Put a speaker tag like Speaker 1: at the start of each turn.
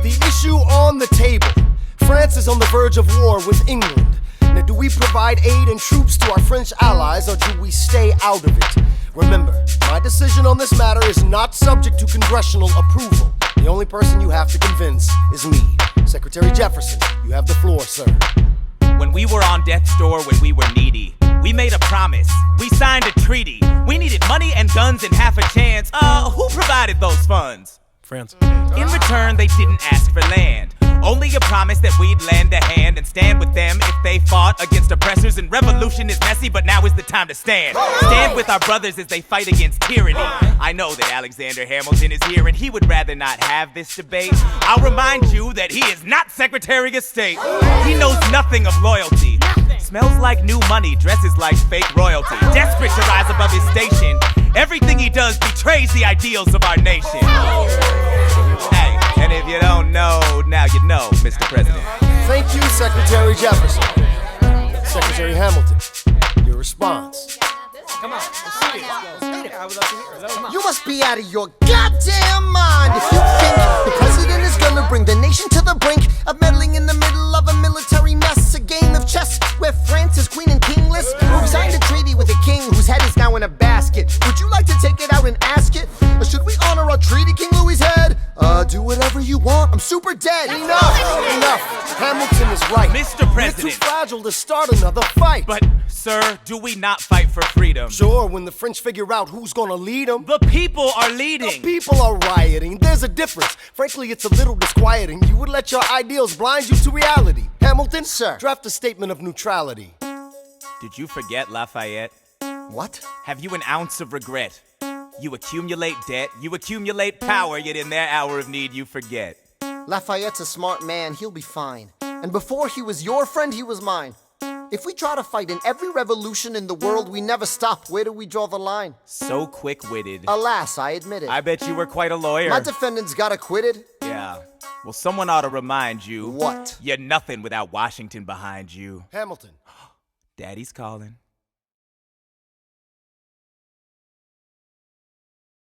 Speaker 1: The issue on the table. France is on the verge of war with England. Now, do we provide aid and troops to our French allies, or do we stay out of it? Remember, my decision on this matter is not subject to congressional approval. The only person you have to convince is me. Secretary Jefferson, you have the floor, sir.
Speaker 2: When we were on death's door, when we were needy, we made a promise, we signed a treaty. We needed money and guns and half a chance. Who provided those funds?
Speaker 3: France.
Speaker 2: In return, they didn't ask for land. Only a promise that we'd lend a hand and stand with them if they fought against oppressors. And revolution is messy, but now is the time to stand. Stand with our brothers as they fight against tyranny. I know that Alexander Hamilton is here and he would rather not have this debate. I'll remind you that he is not Secretary of State. He knows nothing of loyalty. Smells like new money, dresses like fake royalty. Desperate to rise above his station, everything he does betrays the ideals of our nation. Hey, and if you don't know, now you know, Mr. President.
Speaker 1: Thank you, Secretary Jefferson. Secretary Hamilton, your response.
Speaker 3: Come on, let's see it. I would love to hear it.
Speaker 4: You must be out of your goddamn mind if you think the president is gonna bring the nation to the brink of meddling in the middle of a military mess, a game of chess where France is queen and kingless. We signed a treaty with a king whose head is now in a basket. Would you like to take it out and ask it? Or should we honor our treaty, King Louis's head? Do whatever you want. I'm super dead.
Speaker 1: Enough. Hamilton is right.
Speaker 2: Mr. President.
Speaker 1: We're too fragile to start another fight.
Speaker 2: But, sir, do we not fight for freedom?
Speaker 1: Sure, when the French figure out who's gonna lead them.
Speaker 2: The people are leading.
Speaker 1: The people are rioting. There's a difference. Frankly, it's a little disquieting. You would let your ideals blind you to reality. Hamilton,
Speaker 4: sir,
Speaker 1: draft a statement of neutrality.
Speaker 2: Did you forget Lafayette?
Speaker 4: What?
Speaker 2: Have you an ounce of regret? You accumulate debt, you accumulate power, yet in their hour of need you forget.
Speaker 4: Lafayette's a smart man, he'll be fine. And before he was your friend, he was mine. If we try to fight in every revolution in the world, we never stop. Where do we draw the line?
Speaker 2: So quick-witted.
Speaker 4: Alas, I admit it.
Speaker 2: I bet you were quite a lawyer.
Speaker 4: My defendants got acquitted.
Speaker 2: Yeah. Well, someone ought to remind you.
Speaker 4: What?
Speaker 2: You're nothing without Washington behind you.
Speaker 1: Hamilton.
Speaker 2: Daddy's calling.